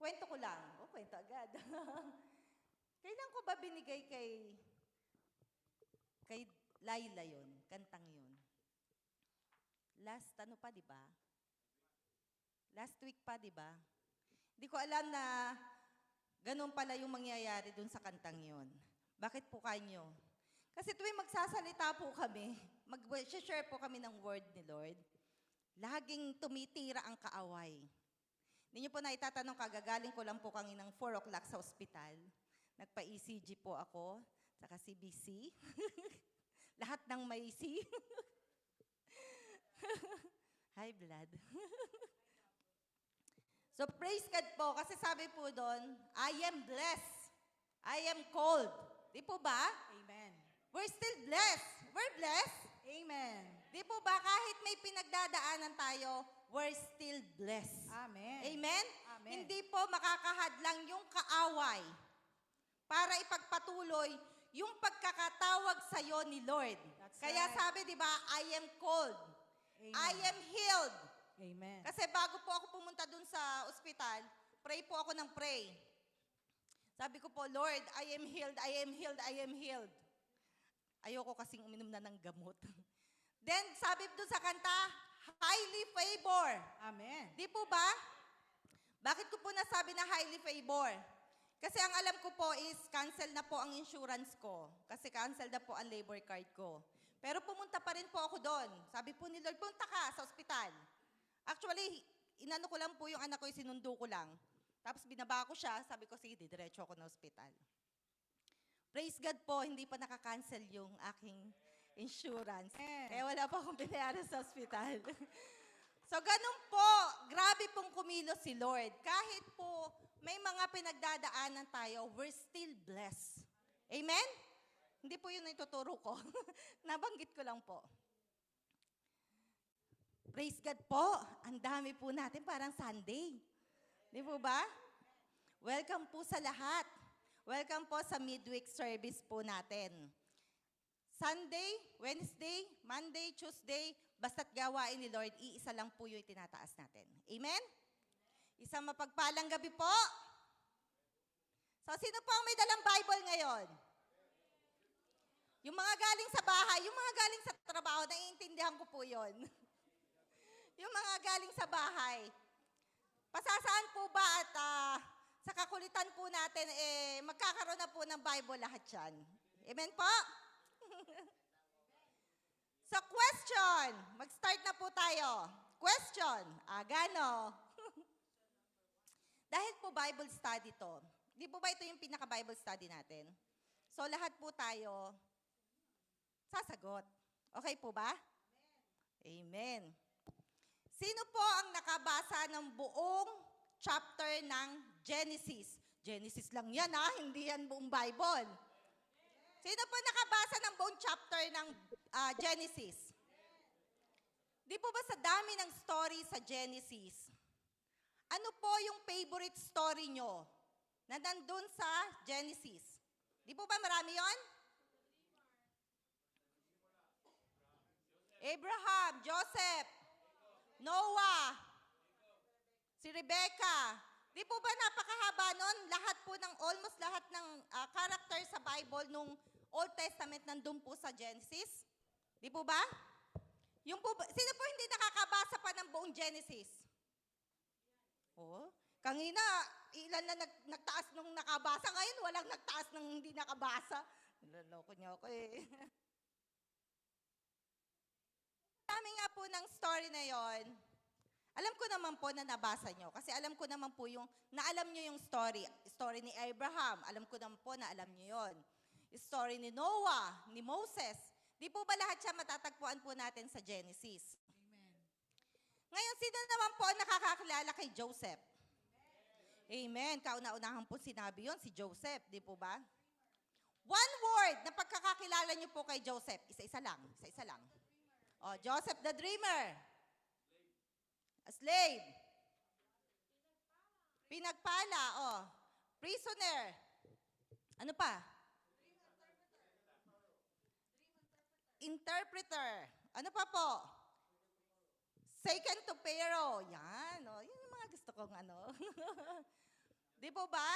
Kwento ko lang. Kwento agad. Kailan ko ba binigay kay Laila yon, kantang yon? Last, ano pa, di ba? Last week pa, di ba? Hindi ko alam na ganun pala yung mangyayari dun sa kantang yon. Bakit po kanyo? Kasi tuwing magsasalita po kami, mag-share po kami ng word ni Lord, laging tumitira ang kaaway. Hindi niyo po na itatanong, kagagaling ko lang po kaninang 4 o'clock sa ospital. Nagpa-ECG po ako, saka CBC. Lahat ng may C. High blood. So praise God po, kasi sabi po doon, I am blessed. I am called. Di po ba? Amen. We're still blessed. We're blessed. Amen. Di po ba? Kahit may pinagdadaanan tayo, we're still blessed. Amen. Amen? Amen. Hindi po makakahadlang yung kaaway para ipagpatuloy yung pagkakatawag sa'yo ni Lord. That's Kaya right. sabi, di ba, I am called. Amen. I am healed. Amen. Kasi bago po ako pumunta dun sa ospital, pray po ako ng pray. Sabi ko po, Lord, I am healed, I am healed, I am healed. Ayoko kasing uminom na ng gamot. Then, sabi doon sa kanta, highly favor. Amen. Di po ba? Bakit ko po nasabi na highly favor? Kasi ang alam ko po is cancel na po ang insurance ko. Kasi cancel na po ang labor card ko. Pero pumunta pa rin po ako doon. Sabi po ni Lord, punta ka sa ospital. Actually, inano ko lang po yung anak ko, sinundo ko lang. Tapos binaba ko siya, sabi ko, sige, diretso ako na ospital. Praise God po, hindi pa nakakancel yung aking insurance. Kaya wala pa akong binayaran sa ospital. So, ganun po, grabe pong kumilos si Lord. Kahit po may mga pinagdadaanan tayo, we're still blessed. Amen? Hindi po yun ang ituturo ko. Nabanggit ko lang po. Praise God po. Ang dami po natin, parang Sunday. Di po ba? Welcome po sa lahat. Welcome po sa midweek service po natin. Sunday, Wednesday, Monday, Tuesday, basta't gawain ni Lord, iisa lang po yung itinataas natin. Amen? Isang mapagpalang gabi po. So, sino po ang may dalang Bible ngayon? Yung mga galing sa bahay, yung mga galing sa trabaho, naiintindihan ko po yon. Yung mga galing sa bahay. Pasasaan po ba at sa kakulitan po natin, magkakaroon na po ng Bible lahat yan. Amen po? So, question. Mag-start na po tayo. Question. Gano? Dahil po Bible study to, di po ba ito yung pinaka-Bible study natin? So, lahat po tayo sasagot. Okay po ba? Amen. Sino po ang nakabasa ng buong chapter ng Genesis? Genesis lang yan hindi yan buong Bible. Sino po nakabasa ng buong chapter ng Genesis? Di po ba sa dami ng story sa Genesis, ano po yung favorite story nyo na nandun sa Genesis? Di po ba marami yon? Abraham, Joseph, Noah, si Rebecca. Di po ba napakahaba nun? Lahat po ng, almost lahat ng character sa Bible nung Old Testament nandun po sa Genesis. Di po ba? Yung po, sino po hindi nakakabasa pa ng buong Genesis? Oh, kanina, ilan na nagtaas nung nakabasa. Ngayon, walang nagtaas nung hindi nakabasa. Naloko niyo ako eh. Dami nga po ng story na yon. Alam ko naman po na nabasa nyo. Kasi alam ko naman po yung, naalam nyo yung story. Story ni Abraham. Alam ko naman po na alam nyo yon. Story ni Noah, ni Moses. Di po ba lahat siya matatagpuan po natin sa Genesis? Amen. Ngayon, sino naman po nakakakilala kay Joseph? Amen. Kauna-unahan po sinabi yon si Joseph. Di po ba? One word na pagkakakilala nyo po kay Joseph. Isa-isa lang. Isa-isa lang. Oh, Joseph the Dreamer. A slave. Pinagpala. Oh. Prisoner. Ano pa? Interpreter. Ano pa po? Second to Pharaoh. Yan. Oh. Yan yung mga gusto kong ano. Di po ba?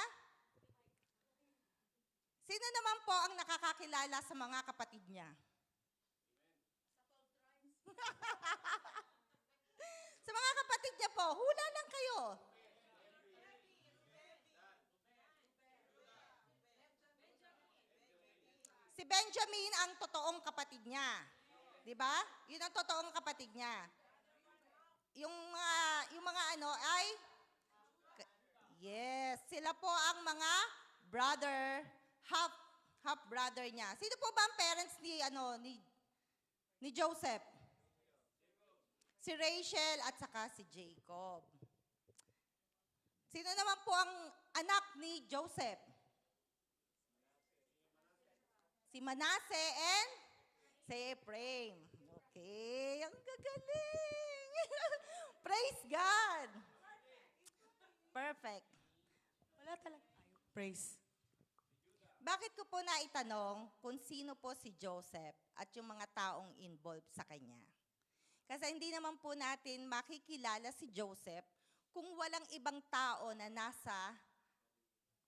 Sino naman po ang nakakakilala sa mga kapatid niya? Sa mga kapatid niya po, hula lang kayo. Si Benjamin ang totoong kapatid niya. Di ba? Yun ang totoong kapatid niya. Yung mga ano ay, yes, sila po ang mga brother, half brother niya. Sino po ba ang parents ni Joseph? Si Rachel at saka si Jacob. Sino naman po ang anak ni Joseph? Si Manasseh and si Ephraim. Okay, ang gagaling. Praise God. Perfect. Wala talaga. Praise. Bakit ko po naitanong kung sino po si Joseph at yung mga taong involved sa kanya? Kasi hindi naman po natin makikilala si Joseph kung walang ibang tao na nasa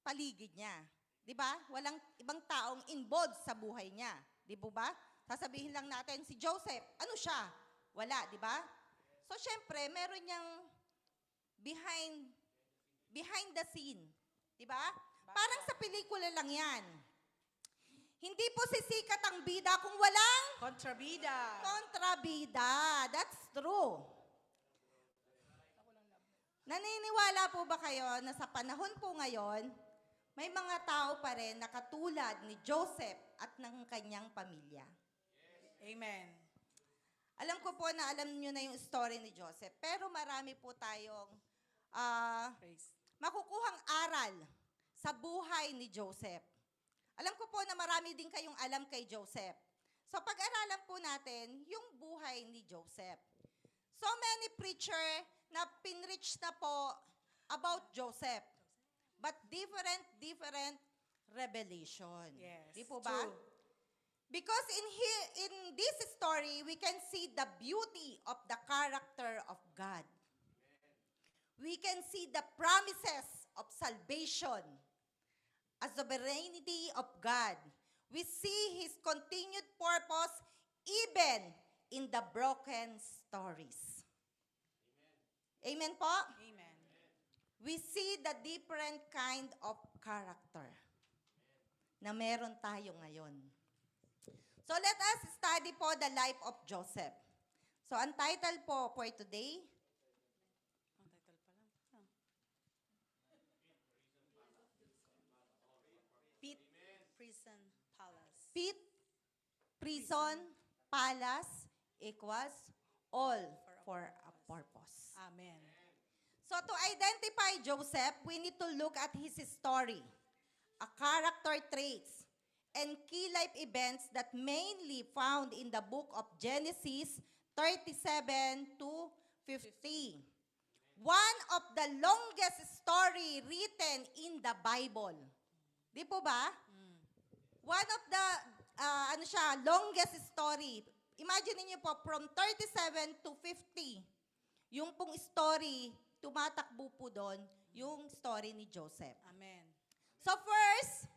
paligid niya. Di ba? Walang ibang taong involved sa buhay niya. Di po ba? Sasabihin lang natin, si Joseph, ano siya? Wala, di ba? So, syempre, meron niyang behind the scene. Di ba? Parang sa pelikula lang yan. Hindi po sisikat ang bida kung walang Kontrabida. kontrabida. That's true. Naniniwala po ba kayo na sa panahon po ngayon, may mga tao pa rin na katulad ni Joseph at ng kanyang pamilya? Amen. Alam ko po na alam niyo na yung story ni Joseph, pero marami po tayong Praise. makukuhang aral sa buhay ni Joseph. Alam ko po na marami din kayong alam kay Joseph. So pag-aralan po natin yung buhay ni Joseph. So many preacher na pinreach na po about Joseph. But different revelation. Yes. Di po ba? True. Because in this story, we can see the beauty of the character of God. We can see the promises of salvation, a sovereignty of God. We see His continued purpose even in the broken stories. Amen po? Amen. We see the different kind of character na meron tayo ngayon. So let us study po the life of Joseph. So ang title po for today, Ang title pa lang. Pit Prison Palace. Pit, Prison, Palace, equals all for a purpose. Amen. So to identify Joseph, we need to look at his story, a character traits, and key life events that mainly found in the book of Genesis 37 to 50. One of the longest story written in the Bible. Di po ba? One of the longest story. Imagine niyo po from 37 to 50. Yung pong story, tumatakbo po doon yung story ni Joseph. Amen. So first,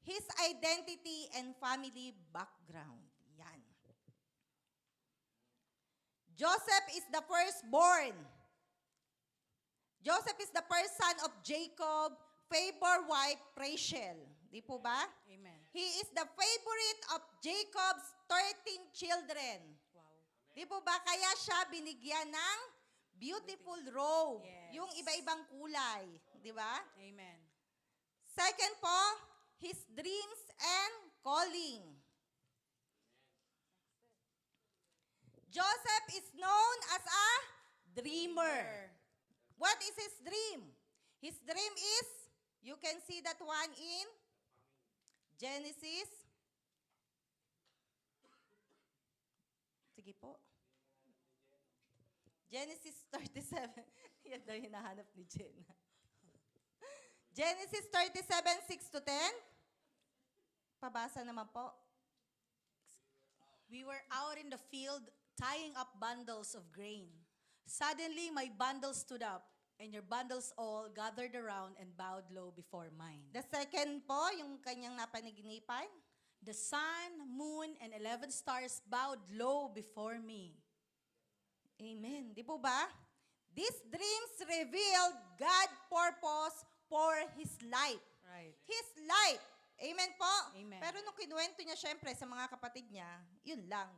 his identity and family background. Yan. Joseph is the firstborn. Joseph is the first son of Jacob, favor wife Rachel. Di po ba? Amen. He is the favorite of Jacob's 13 children. Wow. Di po ba? Kaya siya binigyan ng beautiful robe. Yes. Yung iba-ibang kulay. Di ba? Amen. Second po, his dreams and calling. Joseph is known as a dreamer. What is his dream? His dream is, you can see that one in Genesis. Sige po. Genesis 37. Yan daw hinahanap ni Jenna. Genesis 37, 6 to 10. Pabasa naman po. We were out in the field tying up bundles of grain. Suddenly, my bundle stood up. and your bundles all gathered around and bowed low before mine. The second po, yung kanyang napanaginipan. The sun, moon, and 11 stars bowed low before me. Amen. Di po ba? These dreams revealed God's purpose for his life. Right. His life. Amen po? Amen. Pero nung kinuwento niya syempre sa mga kapatid niya, yun lang.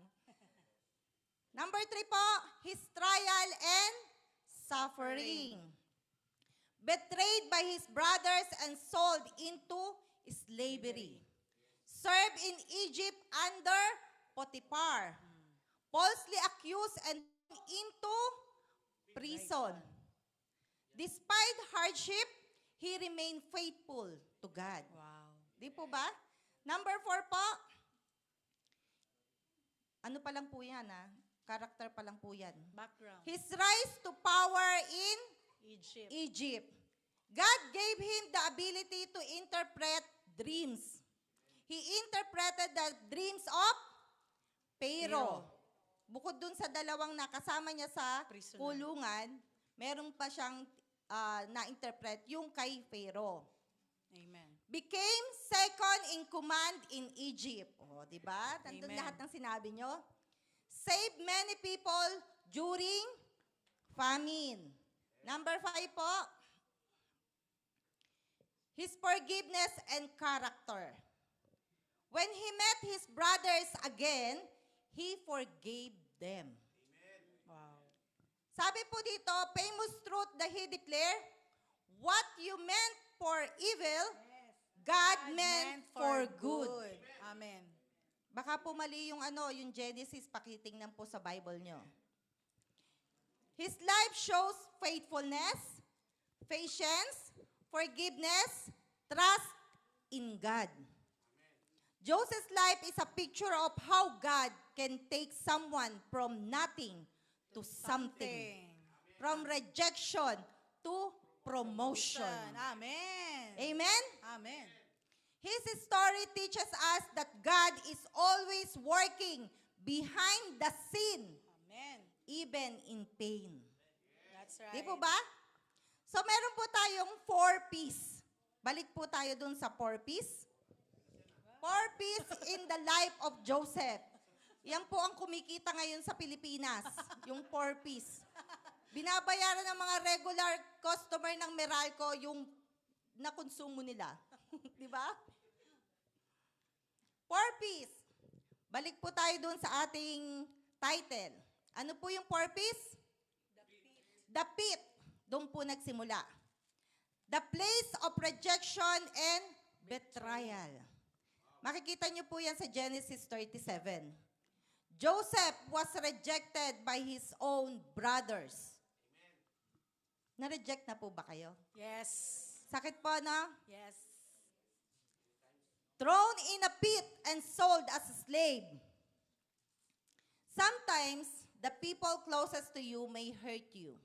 Number 3 po, his trial and suffering. Betrayed by his brothers and sold into slavery. Served in Egypt under Potiphar. Falsely accused and into prison. Despite hardship, he remained faithful to God. Wow. Di po ba? Number 4 po. Ano pa lang po yan, Character pa lang po yan. Background. His rise to power in Egypt. Egypt. God gave him the ability to interpret dreams. He interpreted the dreams of Pharaoh. Bukod dun sa dalawang nakasama niya sa Prisoner. kulungan, meron pa siyang na-interpret yung kay Pharaoh. Amen. Became second in command in Egypt. O, di ba? Nandun Amen. lahat ng sinabi nyo. Saved many people during famine. Number 5 po, his forgiveness and character. When he met his brothers again, he forgave them. Wow. Sabi po dito, famous truth that he declared, what you meant for evil, God meant for good. Amen. Baka po mali yung yung Genesis, pakitingnan po sa Bible nyo. His life shows faithfulness, patience, forgiveness, trust in God. Joseph's life is a picture of how God can take someone from nothing to something. From rejection to promotion. Amen. Amen? Amen. His story teaches us that God is always working behind the scene, Amen. even in pain. That's right. Di po ba? So meron po tayong 4 P's. Balik po tayo dun sa 4 P's. 4 P's in the life of Joseph. Yan po ang kumikita ngayon sa Pilipinas, yung 4 P's. Binabayaran ng mga regular customer ng Meralco yung nakonsumo nila. Di ba? 4 P's. Balik po tayo dun sa ating title. Ano po yung 4 P's? The pit. Doon po nagsimula. The place of rejection and betrayal. Makikita niyo po yan sa Genesis 37. Joseph was rejected by his own brothers. Na-reject na po ba kayo? Yes. Sakit po, no? Yes. Thrown in a pit and sold as a slave. Sometimes, the people closest to you may hurt you.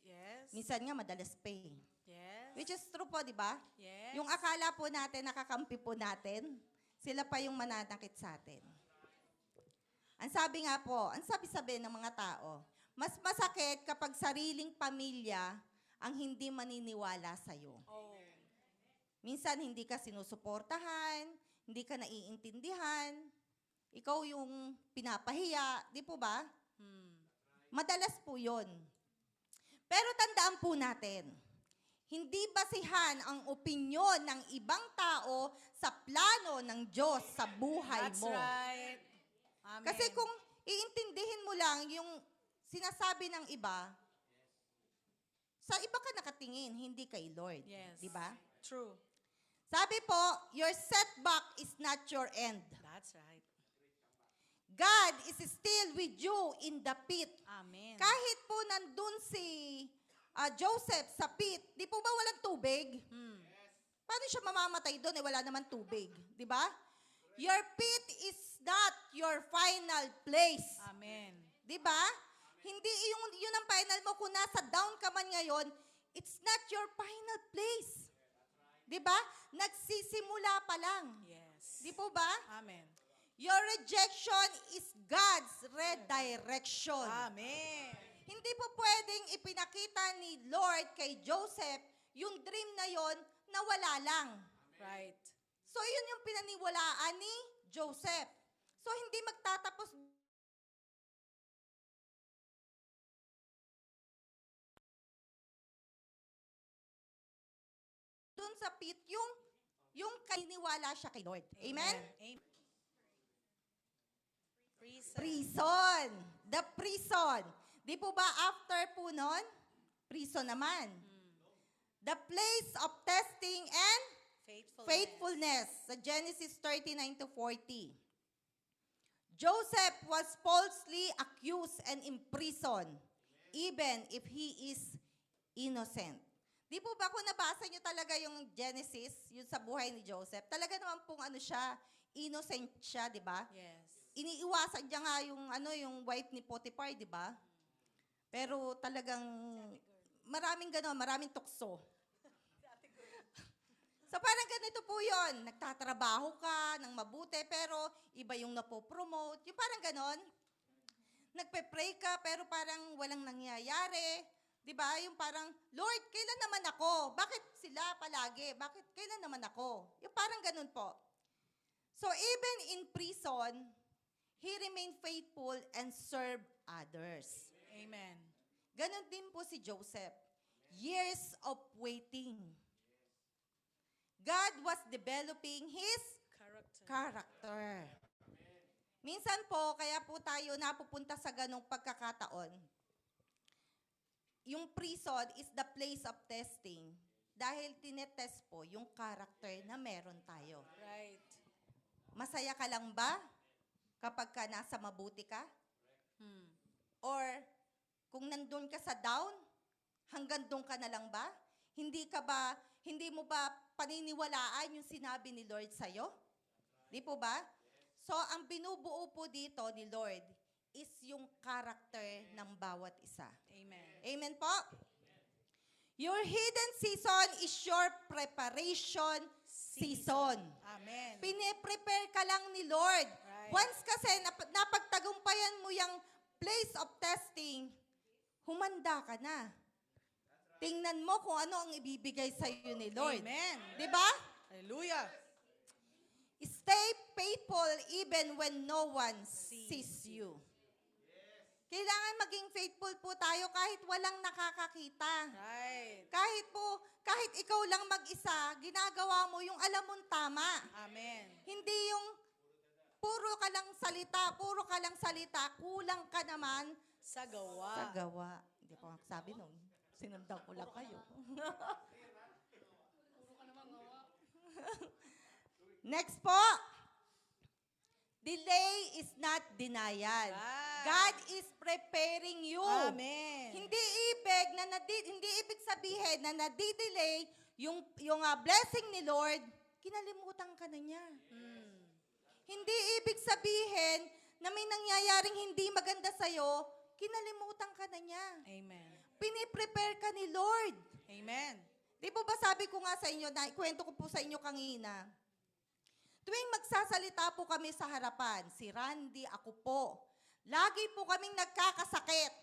Yes. Minsan nga, madalas pa eh. Yes. Which is true po, di ba? Yes. Yung akala po natin, nakakampi po natin, sila pa yung mananakit sa atin. Ang sabi nga po, ang sabi-sabi ng mga tao, mas masakit kapag sariling pamilya ang hindi maniniwala sa'yo. Oh. Minsan hindi ka sinusuportahan, hindi ka naiintindihan, ikaw yung pinapahiya, di po ba? Madalas po yun. Pero tandaan po natin, hindi basihan ang opinyon ng ibang tao sa plano ng Diyos sa buhay That's mo. right. Amen. Kasi kung iintindihin mo lang yung sinasabi ng iba, sa iba ka nakatingin, hindi kay Lord. Yes. Di ba? True. Sabi po, your setback is not your end. That's right. God is still with you in the pit. Amen. Kahit po nandun si Joseph sa pit, di po ba walang tubig? Paano siya mamamatay doon wala naman tubig? Di ba? Your pit is not your final place. Amen. Di ba? Hindi yun ang final mo. Kung nasa down ka man ngayon, it's not your final place. Di ba? Nagsisimula pa lang. Yes. Di po ba? Amen. Your rejection is God's redirection. Amen. Hindi po pwedeng ipinakita ni Lord kay Joseph yung dream na yon na wala lang. Right. So, yun yung pinaniwalaan ni Joseph. So, hindi magtatapos dun sa pit yung kaniniwala siya kay Lord. Amen? Amen. Prison. Prison. The prison. Di po ba after po nun? Prison naman. The place of testing and faithfulness. Sa Genesis 39 to 40. Joseph was falsely accused and imprisoned, even if he is innocent. Di po ba kung nabasa niyo talaga yung Genesis, yung sa buhay ni Joseph, talaga naman pong siya, innocent siya, di ba? Yes. Iniiwasan niya nga yung wife ni Potiphar, di ba? Pero talagang maraming gano'n, maraming tukso. So parang ganito po yun, nagtatrabaho ka ng mabuti, pero iba yung napopromote. Yung parang gano'n, nagpe-pray ka, pero parang walang nangyayari. Di ba? Yung parang, Lord, kailan naman ako? Bakit sila palagi? Bakit kailan naman ako? Yung parang ganun po. So even in prison, he remained faithful and served others. Amen. Ganon din po si Joseph. Years of waiting. God was developing his character. Minsan po, kaya po tayo napupunta sa ganong pagkakataon. Yung prison is the place of testing dahil tinetest po yung character na meron tayo. Right. Masaya ka lang ba kapag ka nasa mabuti ka? Or kung nandun ka sa down, hanggang doon ka na lang ba? Hindi mo ba paniniwalaan yung sinabi ni Lord sa'yo? Di po ba? So, ang binubuo po dito ni Lord is yung character ng bawat isa. Amen. Amen po? Your hidden season is your preparation season. Amen. Pine-prepare ka lang ni Lord. Right. Once kasi napagtagumpayan mo yung place of testing, humanda ka na. Tingnan mo kung ano ang ibibigay sa iyo ni Lord. Amen. Di ba? Hallelujah. Stay faithful even when no one sees you. Kailangan maging faithful po tayo kahit walang nakakakita. Right. Kahit ikaw lang mag-isa, ginagawa mo yung alam mong tama. Amen. Hindi yung puro ka lang salita, kulang ka naman Sa gawa. sa gawa. Hindi ko sabi nun. Sinundan ko lang kayo. Next po. Delay is not denial. Right. God is preparing you. Amen. Hindi ibig sabihin na nadidelay yung blessing ni Lord, kinalimutan ka na niya. Hindi ibig sabihin na may nangyayaring hindi maganda sa'yo, kinalimutan ka na niya. Amen. Piniprepare ka ni Lord. Amen. Di po ba sabi ko nga sa inyo, ikwento ko po sa inyo kanina, tuwing magsasalita po kami sa harapan, si Randy, ako po, lagi po kaming nagkakasakit.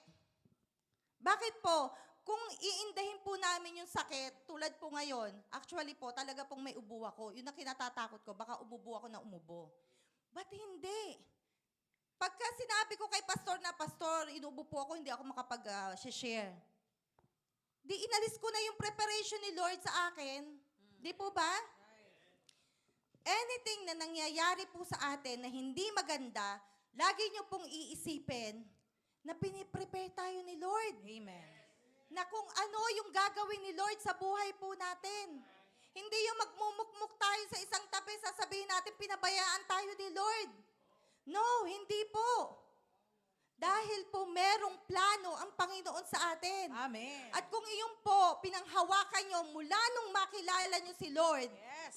Bakit po? Kung iindahin po namin yung sakit, tulad po ngayon, actually po, talaga pong may ubo ako. Yun ang kinatatakot ko, baka umubo ako na umubo. Ba't hindi? Pagka sinabi ko kay pastor na, pastor, inubo po ako, hindi ako makapag-share. Di inalis ko na yung preparation ni Lord sa akin. Di po ba? Anything na nangyayari po sa atin na hindi maganda, lagi nyo pong iisipin na piniprepare tayo ni Lord. Amen. Na kung ano yung gagawin ni Lord sa buhay po natin. Hindi yung magmumukmuk tayo sa isang tabi, sasabihin natin pinabayaan tayo ni Lord. No, hindi po. Dahil po merong plano ang Panginoon sa atin. Amen. At kung iyon po, pinanghawakan nyo mula nung makilala nyo si Lord, Yes.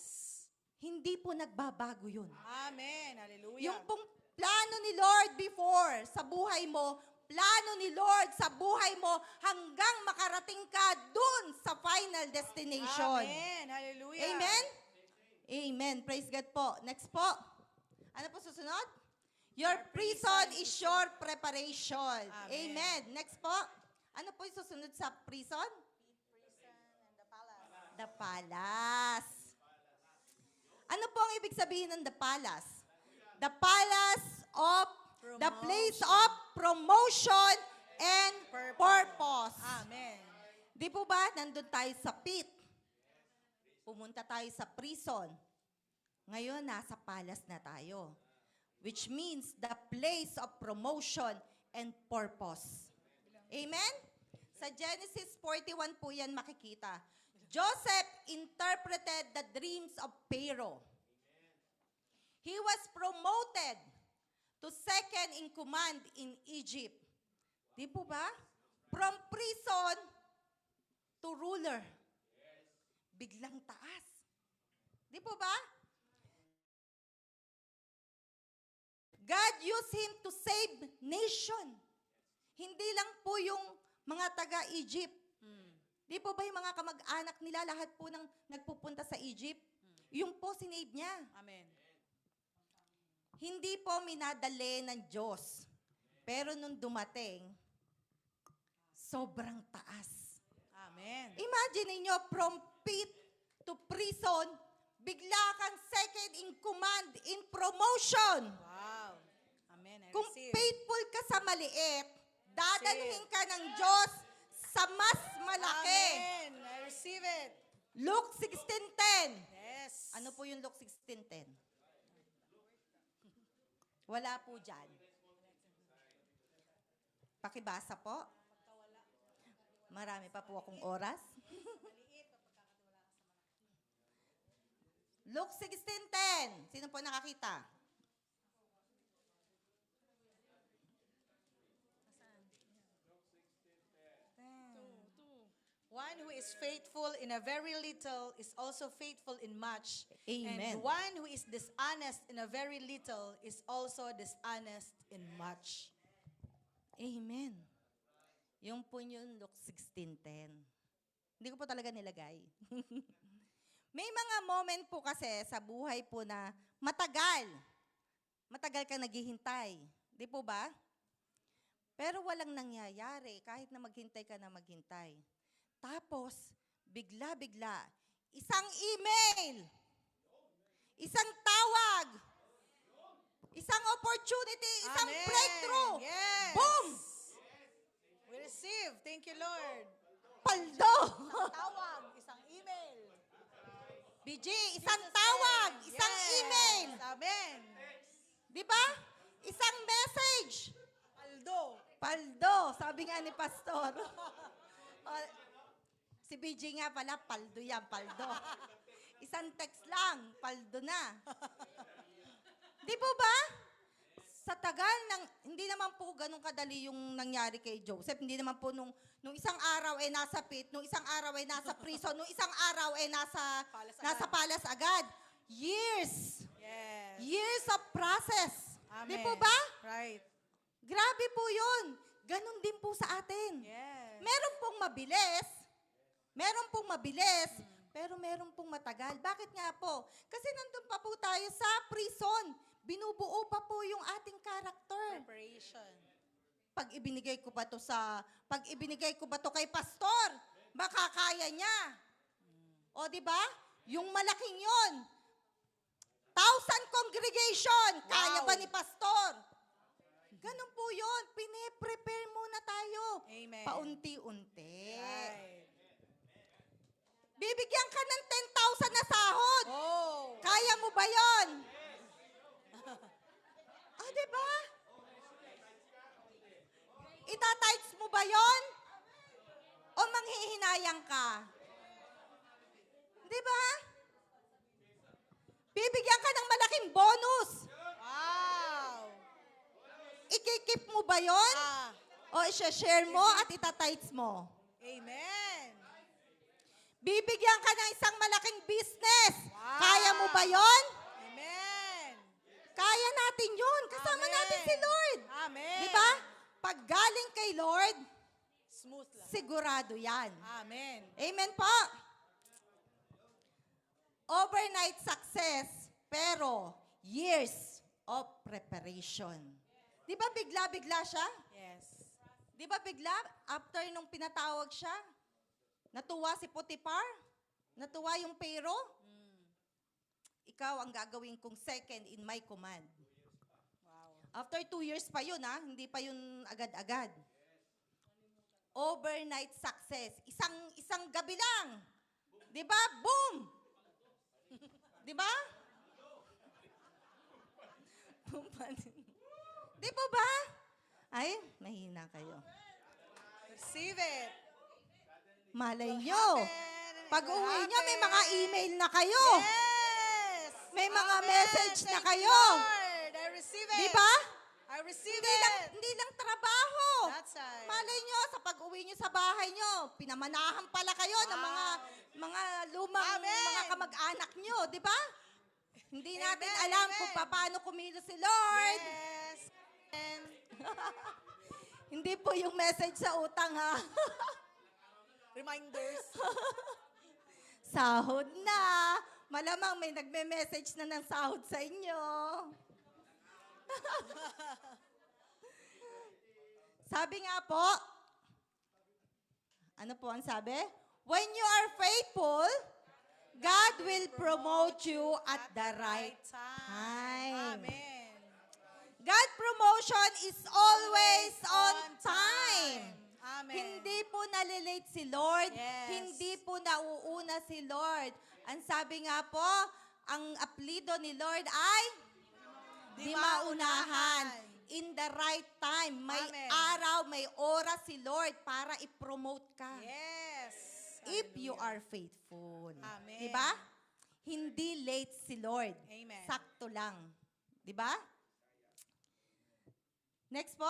hindi po nagbabago yun. Amen. Hallelujah. Yung pong plano ni Lord before sa buhay mo, plano ni Lord sa buhay mo hanggang makarating ka dun sa final destination. Amen. Hallelujah. Amen? Amen. Praise God po. Next po. Ano po susunod? Your prison is your preparation. Amen. Amen. Next po. Ano po yung susunod sa prison? The palace. Ano po ang ibig sabihin ng the palace? The palace of, the place of promotion and purpose. Amen. Di po ba, nandun tayo sa pit. Pumunta tayo sa prison. Ngayon, nasa palace na tayo. Which means the place of promotion and purpose. Amen? Sa Genesis 41 po yan makikita. Joseph interpreted the dreams of Pharaoh. He was promoted to second in command in Egypt. Di po ba? From prison to ruler. Biglang taas. Di po ba? God used him to save nation. Hindi lang po yung mga taga-Egypt. Di po ba yung mga kamag-anak nila, lahat po ng nagpupunta sa Egypt? Yung po sinave niya. Amen. Hindi po minadali ng Diyos. Pero nung dumating, sobrang taas. Amen. Imagine niyo from pit to prison, bigla kang second in command, in promotion. Wow. Amen. I Kung receive. faithful ka sa maliit, dadalhin ka ng Diyos sa mas malaki. Amen. I receive it. Luke 16:10. Yes. Ano po yung Luke 16:10? Wala po dyan. Pakibasa po. Marami pa po akong oras. Luke 16:10. Sino po nakakita? One who is faithful in a very little is also faithful in much. Amen. And one who is dishonest in a very little is also dishonest in much. Amen. Yung po yung Luke 16:10. Hindi ko po talaga nilagay. May mga moment po kasi sa buhay po na matagal. Matagal ka naghihintay. Di po ba? Pero walang nangyayari kahit na maghintay ka na maghintay. Tapos, bigla-bigla, isang email, isang tawag, isang opportunity, isang Amen. breakthrough. Yes. Boom! We receive. Thank you, Lord. Paldo! Tawag, isang email. BG, isang tawag, isang Yes. email. Amen. Di ba? Isang message. Paldo. Paldo, sabi nga ni Pastor. Si BG nga pala, paldo yan, paldo. Isang text lang, paldo na. Di po ba? Sa tagal ng, hindi naman po ganun kadali yung nangyari kay Joseph. Hindi naman po nung isang araw ay nasa pit, nung isang araw ay nasa prison, nung isang araw ay nasa palace agad. Years. Yes. Years of process. Amen. Di po ba? Right. Grabe po yun. Ganun din po sa atin. Yes. Meron pong mabilis, pero meron pong matagal. Bakit nga po? Kasi nandun pa po tayo sa prison. Binubuo pa po yung ating character. Preparation. Pag ibinigay ko ba to kay pastor, baka kaya niya. O di ba? Yung malaking yon. 1,000 congregation, kaya ba ni pastor? Ganun po yun. Pine-prepare muna tayo. Amen. Paunti-unti. Right. Bibigyan ka ng 10,000 na sahod. Oh. Kaya mo ba yon? Diba? Itatights mo ba yon? O manghihinayang ka? Diba? Bibigyan ka ng malaking bonus. Wow. Ikikip mo ba yon? Ah. O i-share mo at itatights mo? Amen. Bibigyan ka ng isang malaking business. Wow. Kaya mo ba yon? Amen. Kaya natin yun. Kasama Amen. natin si Lord. Amen. Di ba? Pag galing kay Lord, Smooth lang. sigurado yan. Amen. Amen po. Overnight success, pero years of preparation. Di ba bigla-bigla siya? Yes. Di ba bigla, after nung pinatawag siya, natuwa si Potiphar? Natuwa yung Pharaoh? Ikaw ang gagawin kong second in my command. Wow. After 2 years pa yun, ha? Hindi pa yun agad-agad. Overnight success. Isang gabi lang. Di ba? Boom! Di ba? Boom pa din. Di po ba? Ay, mahina kayo. Receive it. Malay Will nyo. happen. Pag It will uwi nyo, may mga happen. email na kayo. Yes. May mga Amen. message na Thank you, kayo. Lord. I receive it. Di ba? I receive Hindi it. lang trabaho. That's right. Malay nyo, sa pag-uwi nyo sa bahay nyo, pinamanahan pala kayo ng mga lumang Amen. mga kamag-anak nyo, di ba? Hindi natin Amen, alam amen. kung paano kumilos si Lord. Yes. And Hindi po yung message sa utang, ha? reminders. Sahod na. Malamang may nagme-message na ng sahod sa inyo. Sabi nga po, ano po ang sabi? When you are faithful, God will promote you at the right time. Amen. God promotion is always on time. Amen. Hindi po nalilate si Lord. Yes. Hindi po nauuna si Lord. Ang sabi nga po, ang apelido ni Lord ay di maunahan. In the right time. May Amen. araw, may oras si Lord para i-promote ka. Yes. If you Hallelujah. are faithful. Amen. Diba? Hindi late si Lord. Amen. Sakto lang. Diba? Next po.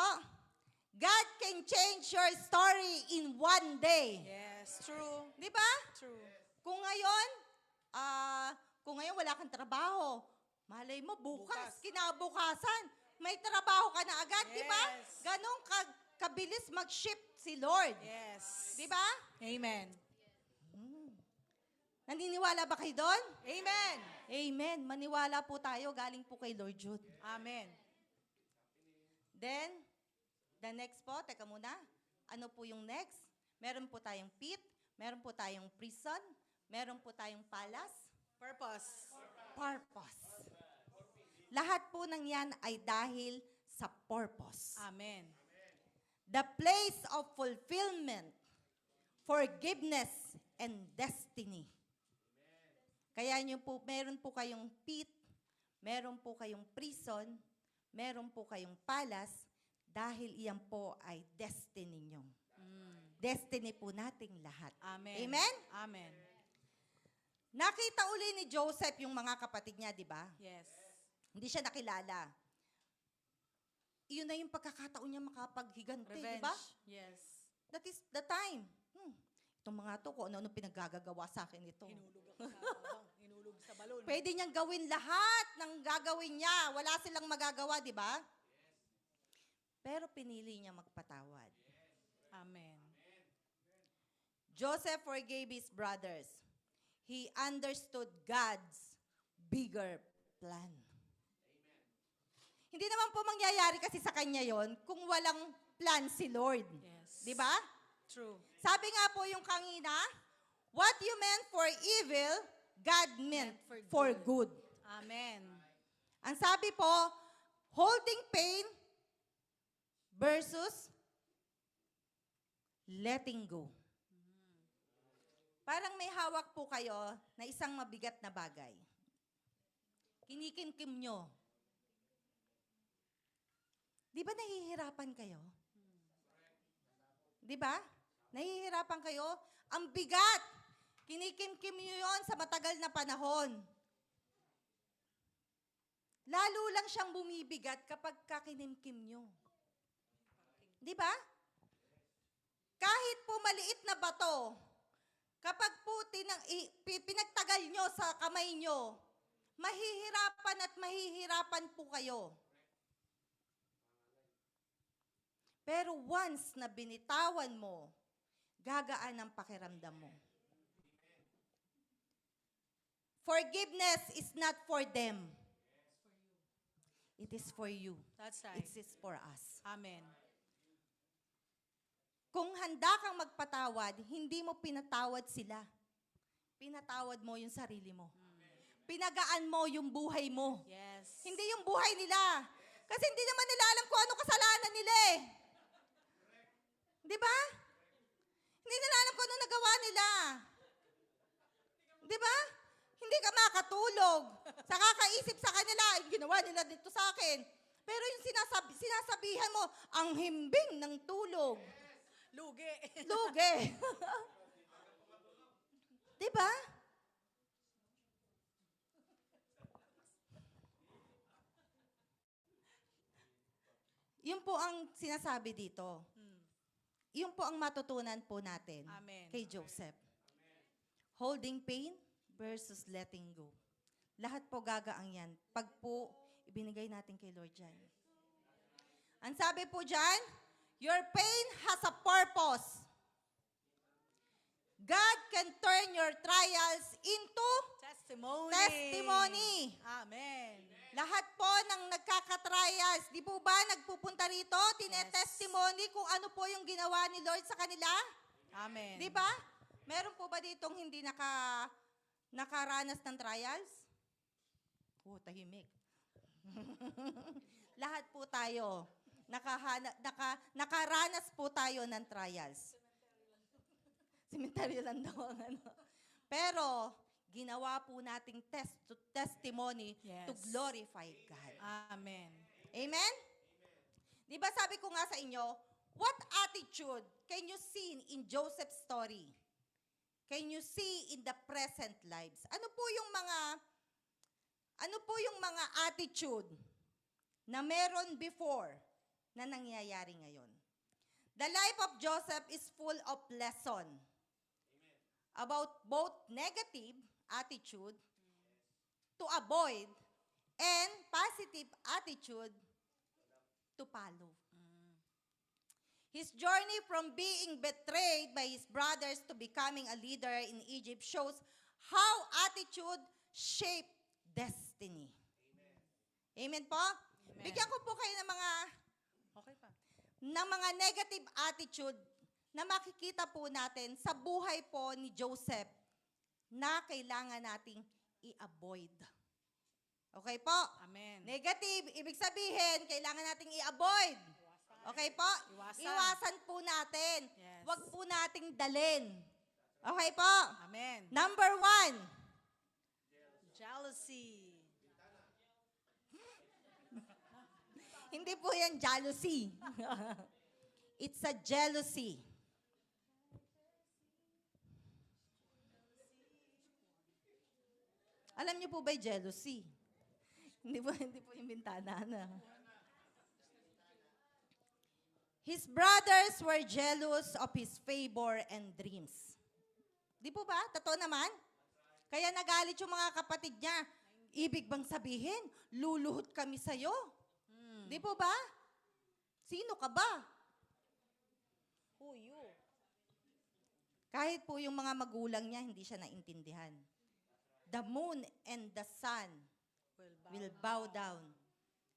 God can change your story in one day. Yes, true. Diba? True. Kung ngayon wala kang trabaho, malay mo bukas. Kinabukasan, may trabaho ka na agad, di ba? Yes. Ganong kabilis mag-shift si Lord. Yes. Di ba? Amen. Naniniwala ba kayo doon? Amen. Amen. Maniwala po tayo, galing po kay Lord Jude. Amen. Then, the next po, teka muna. Ano po yung next? Meron po tayong pit, meron po tayong prison, meron po tayong palace, Purpose. purpose. Lahat po ng yan ay dahil sa purpose. Amen. The place of fulfillment, forgiveness, and destiny. Kaya nyo po, meron po kayong pit, meron po kayong prison, meron po kayong palace, dahil iyan po ay destiny nyo. Destiny po nating lahat. Amen. Amen? Amen. Nakita uli ni Joseph yung mga kapatid niya, di ba? Yes. Hindi siya nakilala. Iyon na yung pagkakataon niya makapaghiganti, di Revenge. ba? Yes. That is the time. Itong mga to, kung ano pinagagagawa sa akin ito. Hinulog sa balon. Pwede niyang gawin lahat ng gagawin niya. Wala silang magagawa, di ba? Pero pinili niya magpatawad. Amen. Joseph forgave his brothers. He understood God's bigger plan. Hindi naman po mangyayari kasi sa kanya yon kung walang plan si Lord. Yes. Di ba? True. Sabi nga po yung kanina, what you meant for evil, God meant for good. Amen. Ang sabi po, holding pain versus letting go. Parang may hawak po kayo na isang mabigat na bagay. Kinikimkim nyo. Di ba nahihirapan kayo? Di ba? Nahihirapan kayo? Ang bigat! Kinikimkim nyo yon sa matagal na panahon. Lalo lang siyang bumibigat kapag kakinimkim nyo. Di ba? Kahit po maliit na bato, kapag po pinagtagal nyo sa kamay nyo, mahihirapan at mahihirapan po kayo. Pero once na binitawan mo, gagaan ang pakiramdam mo. Forgiveness is not for them. It is for you. That's right. It is for us. Amen. Kung handa kang magpatawad, hindi mo pinatawad sila. Pinatawad mo yung sarili mo. Pinagaan mo yung buhay mo. Yes. Hindi yung buhay nila. Kasi hindi naman nila alam kung ano kasalanan nila eh. Di ba? Hindi nila alam kung ano nagawa nila. Di ba? Hindi ka makatulog. Sa kakaisip sa kanila, yung ginawa nila dito sa akin. Pero yung sinasabihan mo, ang himbing ng tulog. Lugi. Lugi. Di ba? Yun po ang sinasabi dito. Yun po ang matutunan po natin Amen. kay Joseph. Holding pain versus letting go. Lahat po gagaang yan. Pag po ibinigay natin kay Lord yan. Ang sabi po dyan, your pain has a purpose. God can turn your trials into Testimony. testimony. Amen. Lahat po ng nagkakatrials, di po ba nagpupunta rito, tinetestimony kung ano po yung ginawa ni Lord sa kanila? Amen. Di ba? Meron po ba ditong hindi nakaranas ng trials? Oh, tahimik. Lahat po tayo, nakaranas po tayo ng trials. Cemetery lang daw ang ano. Pero, ginawa po nating testimony to Yes. glorify God. Amen. Amen? Di ba sabi ko nga sa inyo, what attitude can you see in Joseph's story? Can you see in the present lives? Ano po yung mga attitude na meron before na nangyayari ngayon? The life of Joseph is full of lesson about both negative attitude to avoid and positive attitude to follow. His journey from being betrayed by his brothers to becoming a leader in Egypt shows how attitude shape destiny. Amen po? Amen. Bigyan ko po kayo Okay pa. ng mga negative attitude na makikita po natin sa buhay po ni Joseph na kailangan nating i-avoid. Okay po? Amen. Negative, ibig sabihin, kailangan nating i-avoid. Okay po? Iwasan. Iwasan po natin. Yes. Huwag po nating dalin. Okay po? Amen. Number 1. Jealousy. Hindi po yan jealousy. It's a jealousy. Alam niyo po ba yung jealousy? Hindi po yung bintana na. His brothers were jealous of his favor and dreams. Di po ba? Totoo naman? Kaya nagalit yung mga kapatid niya. Ibig bang sabihin, luluhod kami sa'yo? Di po ba? Sino ka ba? Who you? Kahit po yung mga magulang niya, hindi siya naintindihan. The moon and the sun will bow down.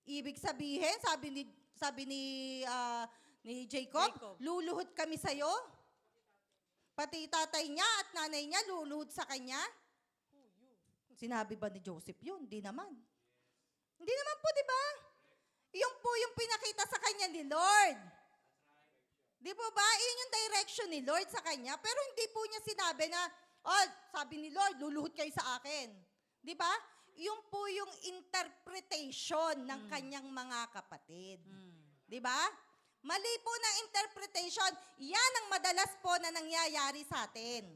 Ibig sabihin, sabi ni Jacob, luluhod kami sa'yo. Pati tatay niya at nanay niya luluhod sa kanya. Sinabi ba ni Joseph yun? Hindi naman. Hindi naman po, di ba? Yung po yung pinakita sa kanya ni Lord. Di po ba? Iyon yung direction ni Lord sa kanya. Pero hindi po niya sinabi na, oh, sabi ni Lord, luluhod kayo sa akin. Di ba? Yung po yung interpretation ng kanyang mga kapatid. Di ba? Mali po ng interpretation. Yan ang madalas po na nangyayari sa atin.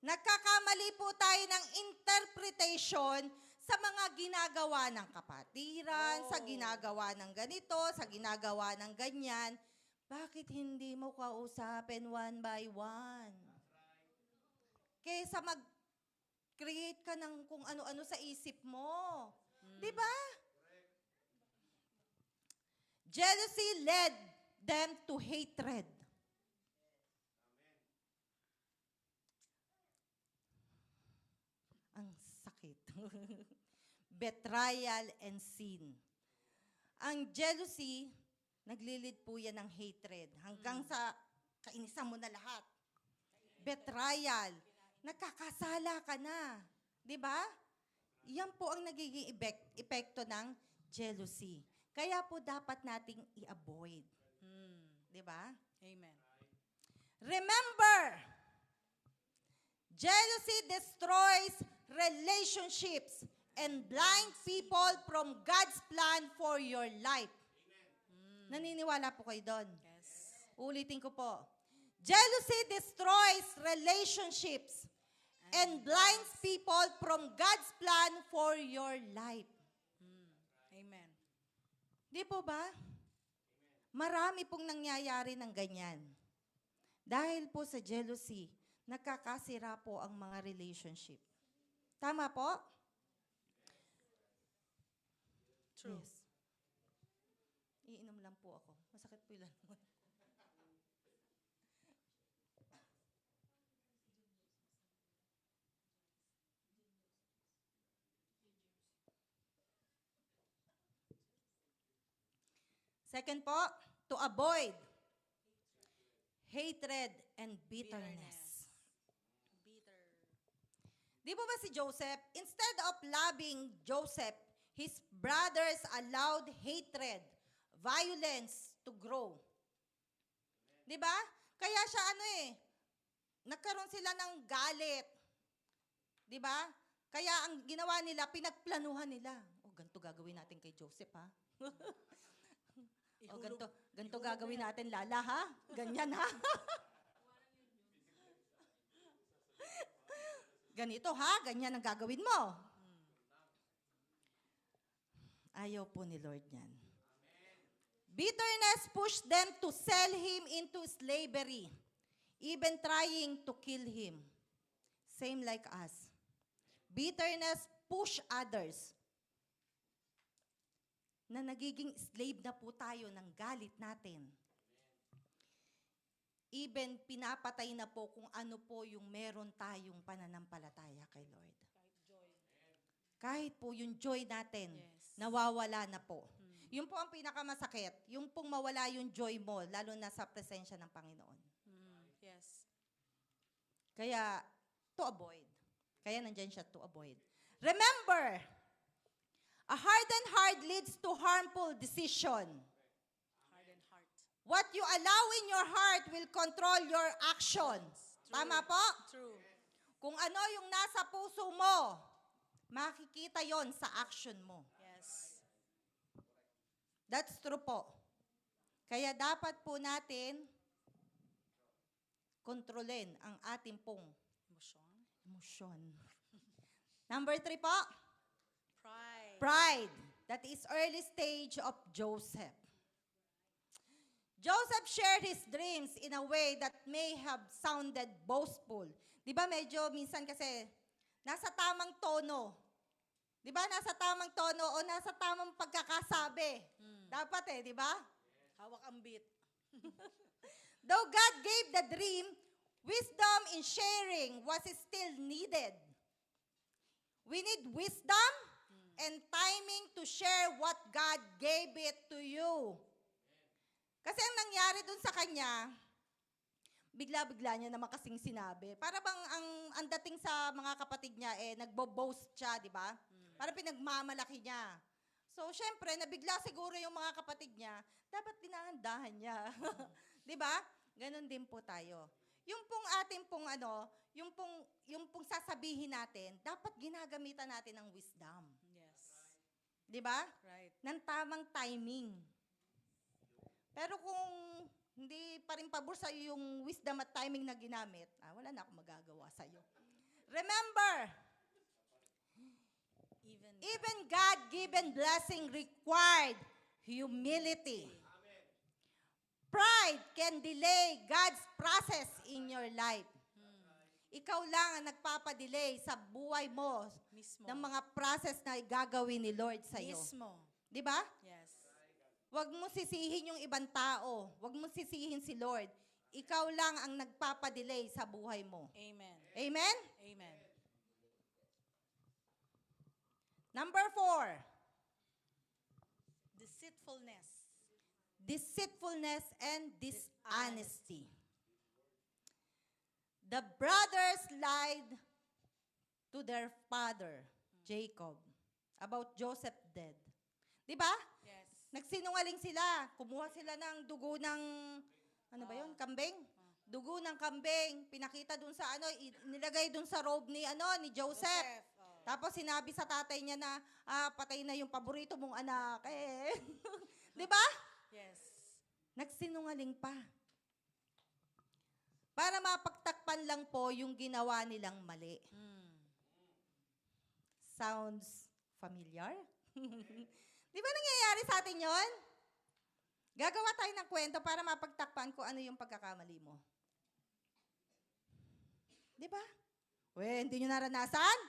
Nagkakamali po tayo ng interpretation sa mga ginagawa ng kapatiran, sa ginagawa ng ganito, sa ginagawa ng ganyan. Bakit hindi mo kausapin one by one? Kaysa mag-create ka ng kung ano-ano sa isip mo. Di ba? Jealousy led them to hatred. Ang sakit. betrayal, and sin. Ang jealousy, naglilid po yan ng hatred hanggang sa kainisan mo na lahat. Betrayal, nagkakasala ka na. Di ba? Yan po ang nagiging epekto ng jealousy. Kaya po dapat nating i-avoid. Di ba? Amen. Remember, jealousy destroys relationships and blinds people from God's plan for your life. Naniniwala po kayo doon? Yes. Ulitin ko po. Jealousy destroys relationships and blinds people from God's plan for your life. Amen. Di po ba? Marami pong nangyayari ng ganyan. Dahil po sa jealousy, nagkakasira po ang mga relationship. Tama po? True. Yes. Iinom lang po ako. Masakit po yung lalungan. Second po, to avoid hatred and bitterness. Bitter. Di ba si Joseph, instead of loving Joseph, his brothers allowed hatred, violence to grow. Di ba? Kaya siya nagkaroon sila ng galit. Di ba? Kaya ang ginawa nila, pinagplanuhan nila. Ganito gagawin natin kay Joseph, ha? Ganito gagawin natin, Lala, ha? Ganyan, ha? Ganito, ha? Ganyan ang gagawin mo. Ayaw po ni Lord yan. Bitterness pushed them to sell him into slavery, even trying to kill him. Same like us. Bitterness push others na nagiging slave na po tayo ng galit natin. Even pinapatay na po kung ano po yung meron tayong pananampalataya kay Lord. Kahit po yung joy natin, Yes. nawawala na po. Yun po ang pinakamasakit. Yung pong mawala yung joy mo, lalo na sa presensya ng Panginoon. Yes. Kaya, to avoid. Kaya nandyan siya, to avoid. Remember, a hardened heart leads to harmful decision. Hardened heart. What you allow in your heart will control your actions. True. Tama po? True. Kung ano yung nasa puso mo, makikita yon sa action mo. Yes. That's true po. Kaya dapat po natin kontrolin ang ating pong emosyon. Number 3 po, Pride. pride. That is early stage of Joseph. Joseph shared his dreams in a way that may have sounded boastful. Di ba medyo minsan kasi nasa tamang tono. Di ba nasa tamang tono o nasa tamang pagkakasabi. Dapat di ba? Hawak ang beat. Though God gave the dream, wisdom in sharing was still needed. We need wisdom and timing to share what God gave it to you. Kasi ang nangyari dun sa kanya, bigla-bigla niya naman kasing sinabi. Para bang ang dating sa mga kapatid niya, nagbo-boast siya, di ba? Para pinagmamalaki niya. So, syempre, nabigla siguro yung mga kapatid niya, dapat dinahandahan niya. Di ba? Ganon din po tayo. Yung pong ating pong yung pong sasabihin natin, dapat ginagamitan natin ng wisdom. Yes. Di ba? Right. Ng tamang timing. Pero kung hindi pa rin pabor sa'yo yung wisdom at timing na ginamit, wala na akong magagawa sa'yo. Remember, even God-given blessing required humility. Pride can delay God's process in your life. Ikaw lang ang nagpapadelay sa buhay mo Mismo. ng mga process na gagawin ni Lord sa'yo. Mismo. Di ba? Yes. Huwag mo sisihin yung ibang tao. Huwag mo sisihin si Lord. Ikaw lang ang nagpapadelay sa buhay mo. Amen. Amen? Amen. Number 4, Deceitfulness. and dishonesty. The brothers lied to their father, Jacob, about Joseph dead. Di ba? Yes. Nagsinungaling sila. Kumuha sila ng dugo ng, ano ba yun, kambing? Dugo ng kambing. Pinakita dun sa nilagay dun sa robe ni Joseph. Tapos sinabi sa tatay niya na, patay na yung paborito mong anak. Di ba? Yes. Nagsinungaling pa. Para mapagtakpan lang po yung ginawa nilang mali. Sounds familiar? Di ba nangyayari sa atin yon? Gagawa tayo ng kwento para mapagtakpan ko ano yung pagkakamali mo. Di ba? Hindi nyo naranasan?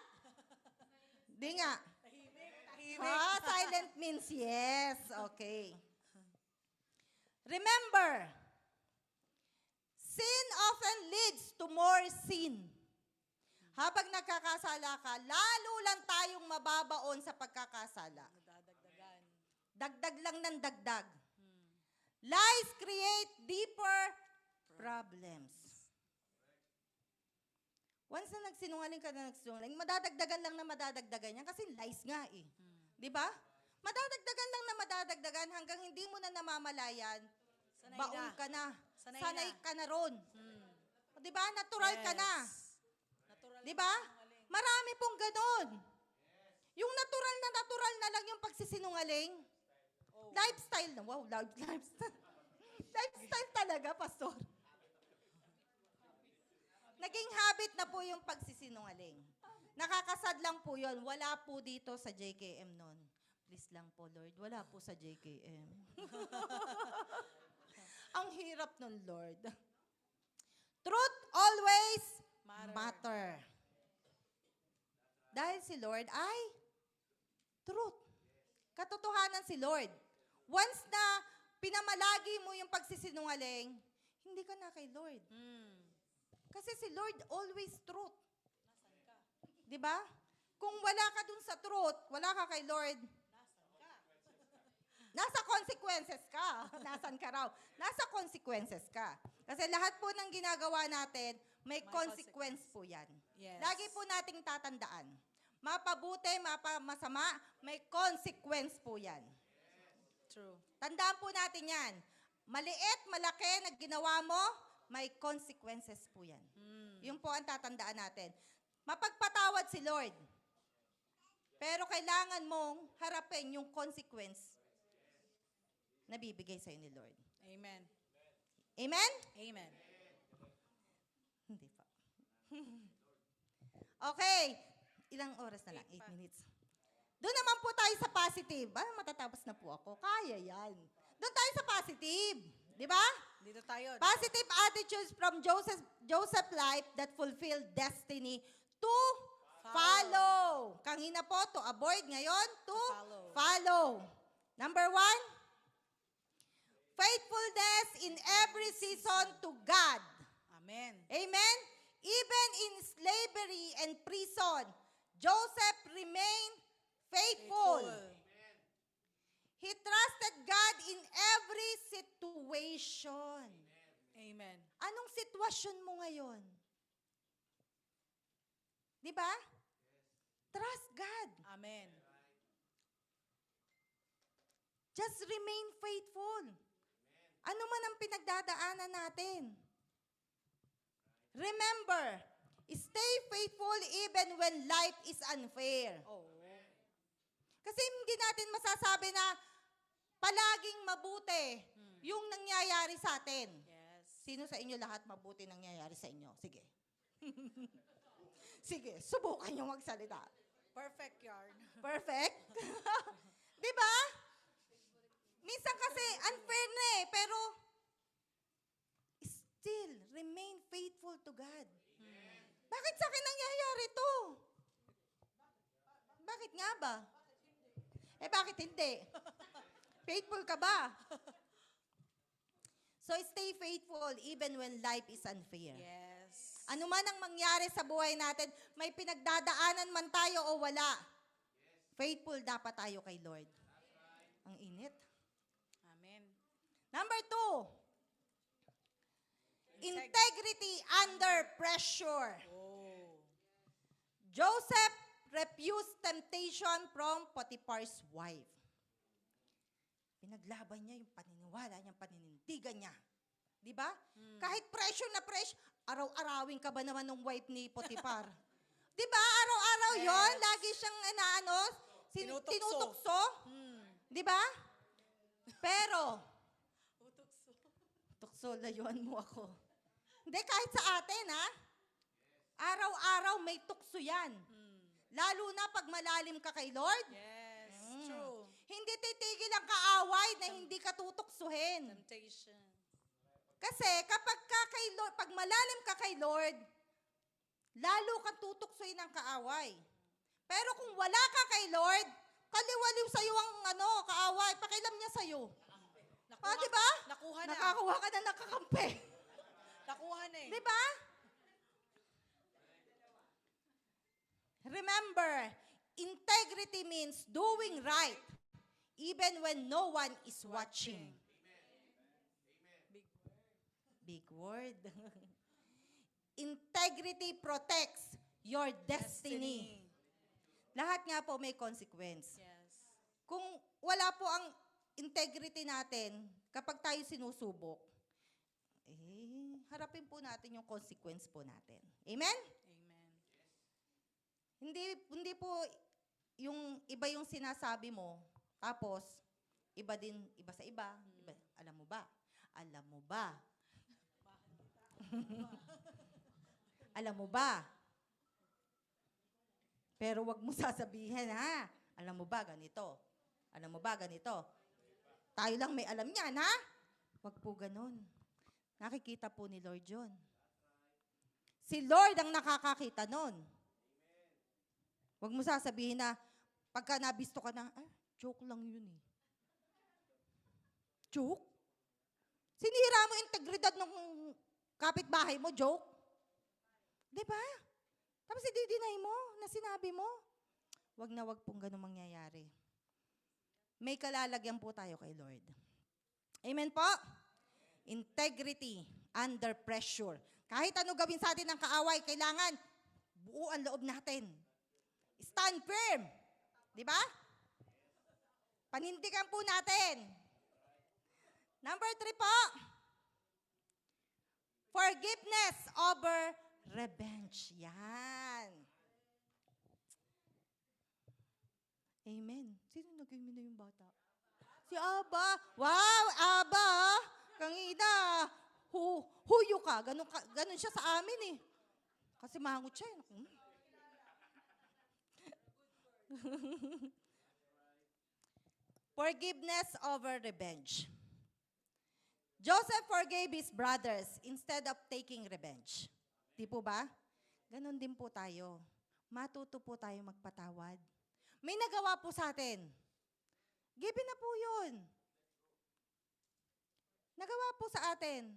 Di nga. Tahimik. Silent means yes. Okay. Remember, sin often leads to more sin. Habang nagkakasala ka, lalo lang tayong mababaon sa pagkakasala. Nadadagdagan. Dagdag lang ng dagdag. Lies create deeper problems. Once na nagsinungaling ka na nagsinungaling, madadagdagan lang na madadagdagan yan kasi lies nga eh. Di ba? Madadagdagan lang na madadagdagan hanggang hindi mo na namamalayan, Sanay baon na. ka na. Sanay Ka na ron. O, di ba? Natural ka Yes. na. Natural Di ba? Marami pong ganon. Yung natural na lang yung pagsisinungaling. Oh. Lifestyle na. Wow, lifestyle. Lifestyle talaga, pastor. Naging habit na po yung pagsisinungaling. Nakakasad lang po yun. Wala po dito sa JKM nun. Please lang po, Lord. Wala po sa JKM. Ang hirap nun, Lord. Truth always matter. Dahil si Lord ay truth. Katotohanan si Lord. Once na pinamalagi mo yung pagsisinungaling, hindi ka na kay Lord. Kasi si Lord always truth. Di ba? Kung wala ka dun sa truth, wala ka kay Lord, nasa consequences ka. Nasaan ka raw? Nasa consequences ka. Kasi lahat po ng ginagawa natin, may consequence po yan. Yes. Lagi po nating tatandaan. Mapabuti, masama, may consequence po yan. True. Tandaan po natin yan. Maliit, malaki na ginawa mo, may consequences po yan. Yun po ang tatandaan natin. Mapagpatawad si Lord. Pero kailangan mong harapin yung consequence na bibigay sa'yo ni Lord. Amen. Amen? Amen. Hindi pa. Okay. Ilang oras na lang? 8 minutes. Doon naman po tayo sa positive. Matatapos na po ako. Kaya yan. Doon tayo sa positive. Di ba? Dito tayo. Positive attitudes from Joseph's life that fulfill destiny to follow. Kanina po, to avoid. Ngayon, to follow. Number 1, faithfulness in every season to God. Amen. Amen? Even in slavery and prison, Joseph remained faithful. He trusted God in every situation. Amen. Anong sitwasyon mo ngayon? Di ba? Trust God. Amen. Just remain faithful. Ano man ang pinagdadaanan natin. Remember, stay faithful even when life is unfair. Oh. Kasi hindi natin masasabi na palaging mabuti yung nangyayari sa atin. Yes. Sino sa inyo lahat mabuti nangyayari sa inyo? Sige. Sige, subukan nyo magsalita. Perfect yarn. Perfect? Di ba? Minsan kasi unfair na eh, pero still remain faithful to God. Bakit sa akin nangyayari to? Bakit nga ba? Bakit hindi? Faithful ka ba? So stay faithful even when life is unfair. Yes. Ano man ang mangyari sa buhay natin, may pinagdadaanan man tayo o wala, faithful dapat tayo kay Lord. Ang init. Number 2, integrity under pressure. Oh. Joseph refused temptation from Potiphar's wife. Pinaglaban niya yung paniniwala niya, paninindigan niya. Di ba? Kahit pressure na pressure, araw-arawin ka ba naman ng wife ni Potiphar? Di ba? Araw-araw yon, lagi siyang Tinutokso. tinutokso. Di ba? Pero, tukso, layuan mo ako. Hindi, kahit sa atin, ha? Araw-araw may tukso yan. Lalo na pag malalim ka kay Lord. Yes, Mm. true. Hindi titigil ang kaaway na hindi ka tutuksuhin. Temptation. Kasi kapag ka kay Lord, pag malalim ka kay Lord, lalo kang tutuksuhin ng kaaway. Pero kung wala ka kay Lord, kaliwaliw sa'yo ang kaaway, pakialam niya sa'yo. Di ba? Nakuha na. Nakakuha ka na nakakampi. Nakuha na eh. Di ba? Remember, integrity means doing right even when no one is watching. Big word. Integrity protects your destiny. Lahat nga po may consequence. Yes. Kung wala po ang integrity natin, kapag tayo sinusubok, harapin po natin yung consequence po natin. Amen? Amen. Hindi po yung iba yung sinasabi mo, tapos iba sa iba. Alam mo ba? Alam mo ba? Pero wag mo sasabihin, ha? Alam mo ba ganito? Alam mo ba ganito? Tayo lang may alam niyan, ha? Wag po ganun. Nakikita po ni Lord yun. Si Lord ang nakakakita nun. Wag mo sasabihin na, pagka nabisto ka na, joke lang yun eh. Joke? Sinira mo integridad ng kapitbahay mo, joke? Diba? Tapos i-deny mo na sinabi mo. Wag na wag pong ganun mangyayari. May kalalagyan po tayo kay Lord. Amen po? Integrity under pressure. Kahit ano gawin sa atin ng kaaway, kailangan buo ang loob natin. Stand firm. Di ba? Panindigan po natin. Number 3 po. Forgiveness over revenge. Yan. Amen. Sino naging na yung bata? Si Aba. Wow, Aba. Kangina. Huyo ka. Ganun siya sa amin eh. Kasi mahangot siya. Forgiveness over revenge. Joseph forgave his brothers instead of taking revenge. Di po ba? Ganon din po tayo. Matuto po tayo magpatawad. May nagawa po sa atin. Given na po yun. Nagawa po sa atin.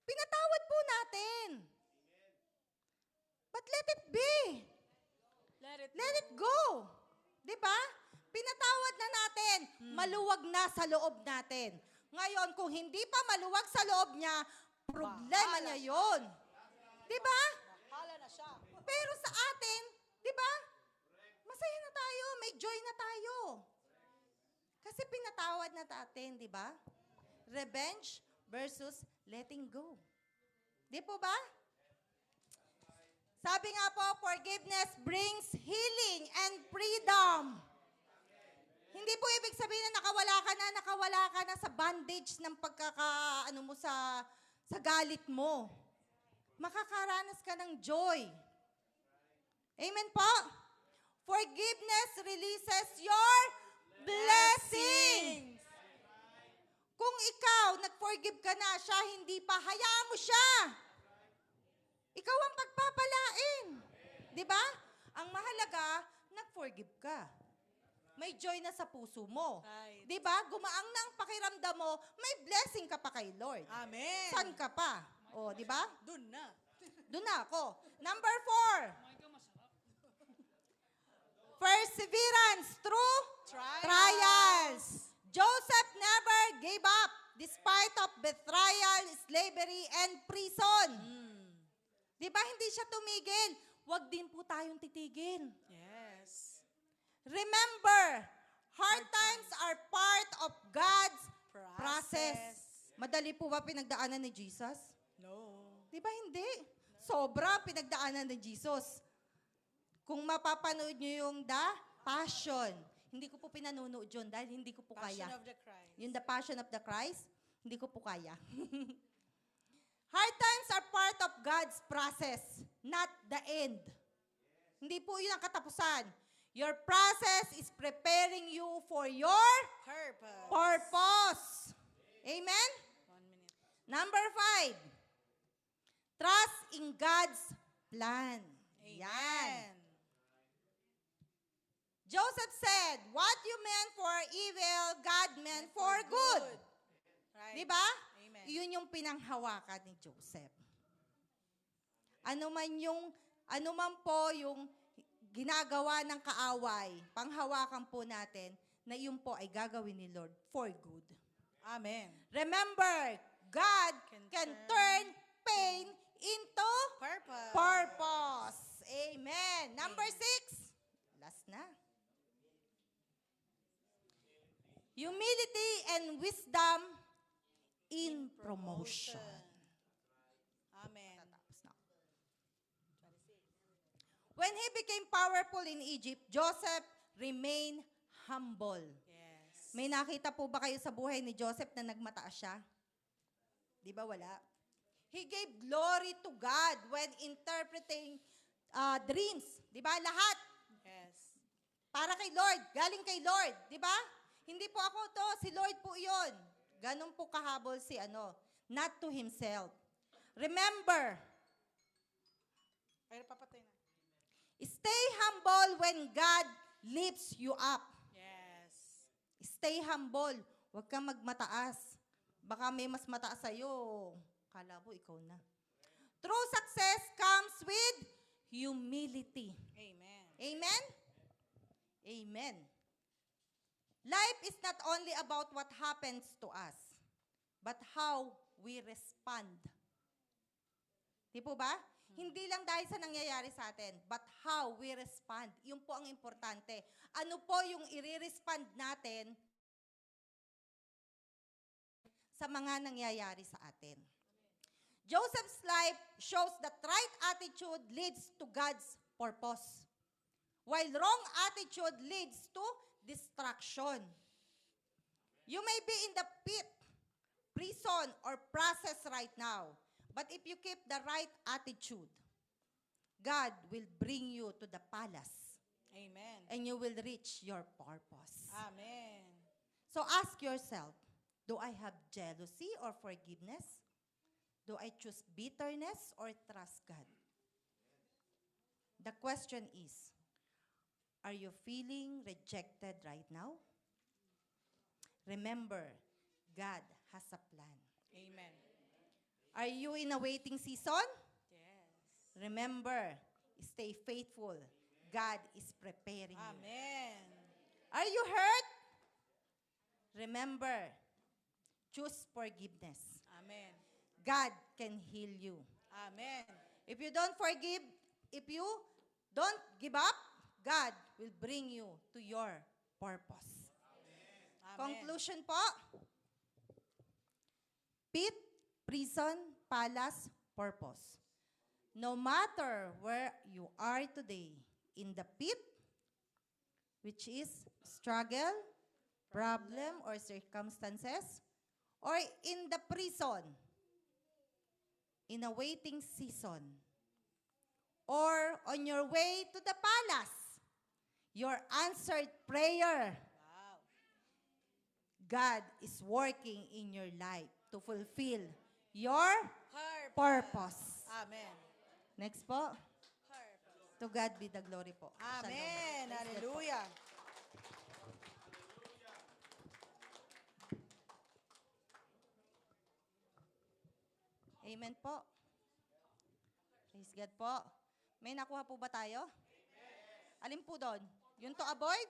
Pinatawad po natin. But let it be. Let it go. Di ba? Pinatawad na natin. Maluwag na sa loob natin. Ngayon, kung hindi pa maluwag sa loob niya, problema niya yun. Di ba? Bahala na siya. Pero sa atin, di ba? Masaya na tayo. May joy na tayo. Kasi pinatawad na natin, di ba? Revenge versus letting go. Di po ba? Sabi nga po, forgiveness brings healing and freedom. Hindi po ibig sabihin na nakawala ka na sa bondage ng mo sa galit mo. Makakaranas ka ng joy. Amen po? Forgiveness releases your blessings. Kung ikaw, nag-forgive ka na, siya hindi pa, hayaan mo siya. Ikaw ang pagpapalain. Di ba? Ang mahalaga, nag-forgive ka. May joy na sa puso mo. Right. Di ba? Gumaang na ang pakiramdam mo, may blessing ka pa kay Lord. Amen. Saan ka pa? O, di ba? Dun na. Doon na ako. Number 4. Perseverance through Trials. trials. Joseph never gave up. despite of betrayal, slavery, and prison. Di ba hindi siya tumigil? Huwag din po tayong titigil. Yes. Remember, hard times are part of God's process. Madali po ba pinagdaanan ni Jesus? No. Di ba hindi? Sobra pinagdaanan ni Jesus. Kung mapapanood nyo yung The Passion, hindi ko po pinanunood yun dahil hindi ko po Passion kaya. of the Christ. Yung The Passion of the Christ, hindi ko po kaya. Hard times are part of God's process, not the end. Hindi po yun ang katapusan. Your process is preparing you for your purpose. Amen? 1 minute. Number 5, trust in God's plan. Yan. Amen. Joseph said, what you meant for evil, God meant for good. Right. Di ba? Amen. Yun yung pinanghawakan ni Joseph. Ano man po yung ginagawa ng kaaway, panghawakan po natin na yun po ay gagawin ni Lord for good. Amen. Remember, God can turn pain into purpose. Amen. Number 6, last na. Humility and wisdom in promotion. Amen. Tapos na. When he became powerful in Egypt, Joseph remained humble. Yes. May nakita po ba kayo sa buhay ni Joseph na nagmataas siya? Di ba wala? He gave glory to God when interpreting dreams. Di ba? Lahat. Yes. Para kay Lord. Galing kay Lord. Di ba? Hindi po ako to. Si Lord po yon. Ganun po kahabol si not to himself. Remember, Ay, papatay na. stay humble when God lifts you up. Yes. Stay humble. Huwag kang magmataas. Baka may mas mataas sa'yo. Kala mo, ikaw na. True success comes with humility. Amen. Amen? Amen. Life is not only about what happens to us, but how we respond. Di po ba? Hindi lang dahil sa nangyayari sa atin, but how we respond. Yun po ang importante. Ano po yung i-respond natin sa mga nangyayari sa atin. Joseph's life shows that right attitude leads to God's purpose, while wrong attitude leads to destruction. You may be in the pit, prison, or process right now, but if you keep the right attitude, God will bring you to the palace, Amen. and you will reach your purpose. Amen. So ask yourself, do I have jealousy or forgiveness? Do I choose bitterness or trust God? The question is, are you feeling rejected right now? Remember, God has a plan. Amen. Are you in a waiting season? Yes. Remember, stay faithful. God is preparing you. Amen. Are you hurt? Remember, choose forgiveness. Amen. God can heal you. Amen. If you don't forgive, if you don't give up, God will bring you to your purpose. Amen. Conclusion po. Pit, prison, palace, purpose. No matter where you are today, in the pit, which is struggle, problem, or circumstances, or in the prison, in a waiting season, or on your way to the palace, your answered prayer, Wow. God is working in your life to fulfill your purpose. Amen. Next po, Purpose. to God be the glory po. Amen. Shalom. Praise God po. Hallelujah. Amen po. Praise God po. May nakuha po ba tayo? Alin po doon? Yung to avoid?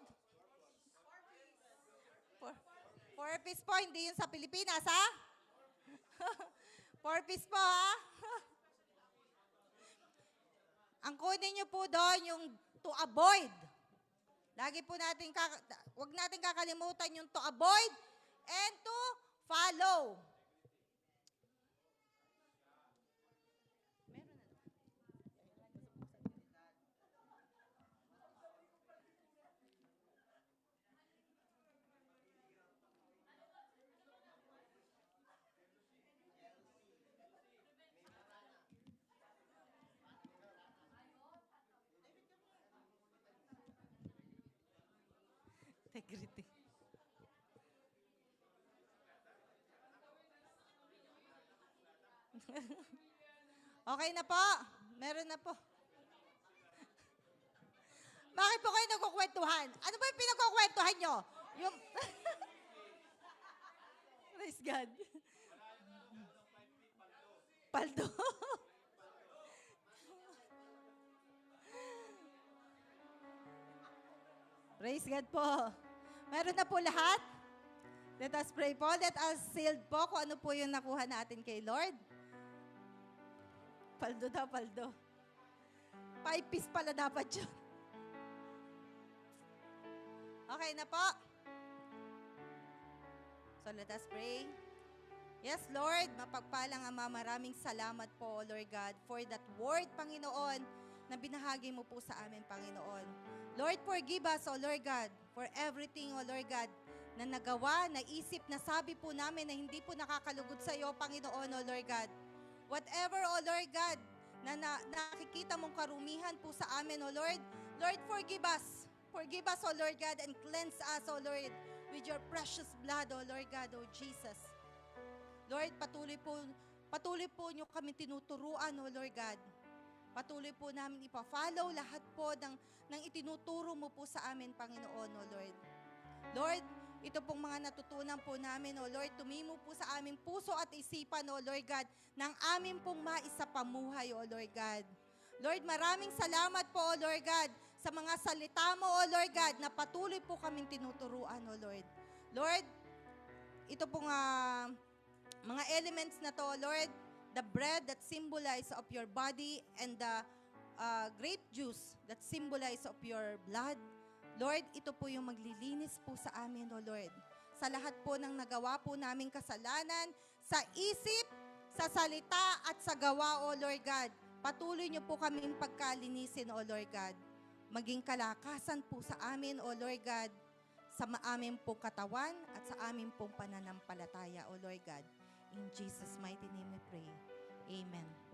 4-piece po, hindi yun sa Pilipinas, ha? 4-piece po, ha? Ang kunin nyo po doon, yung to avoid. Lagi po natin, huwag natin kakalimutan yung to avoid and to follow. Integrity. Okay na po. Meron na po. Bakit po kayo nagkukwentuhan? Ano ba yung pinagkukwentuhan nyo? Yung... Praise God. Paldo. Praise God po. Meron na po lahat? Let us pray po. Let us sealed po kung ano po yung nakuha natin kay Lord. Paldo daw, paldo. 5-piece pala dapat yun. Okay na po. So let us pray. Yes, Lord, mapagpalang Ama, maraming salamat po, Lord God, for that word, Panginoon, na binahagi mo po sa amin, Panginoon. Lord, forgive us, O Lord God, for everything, O Lord God, na nagawa, naisip, nasabi po namin na hindi po nakakalugod sa iyo, Panginoon, O Lord God. Whatever, O Lord God, na nakikita mong karumihan po sa amin, O Lord, Lord, forgive us. Forgive us, O Lord God, and cleanse us, O Lord, with your precious blood, O Lord God, O Jesus. Lord, patuloy po nyo kami tinuturuan, O Lord God. Patuloy po namin ipa-follow lahat po ng itinuturo mo po sa amin, Panginoon, O Lord. Lord, ito pong mga natutunan po namin, O Lord, tumimo po sa aming puso at isipan, O Lord God, ng aming pong maisapamuhay, O Lord God. Lord, maraming salamat po, O Lord God, sa mga salita mo, O Lord God, na patuloy po kaming tinuturuan, O Lord. Lord, ito pong mga elements na to, Lord, the bread that symbolize of your body and the grape juice that symbolize of your blood, Lord, ito po yung maglilinis po sa amin, O Lord. Sa lahat po ng nagawa po naming kasalanan, sa isip, sa salita, at sa gawa, O Lord God. Patuloy niyo po kaming pagkalinisin, O Lord God. Maging kalakasan po sa amin, O Lord God, sa aming pong katawan at sa aming pong pananampalataya, O Lord God. In Jesus' mighty name we pray. Amen.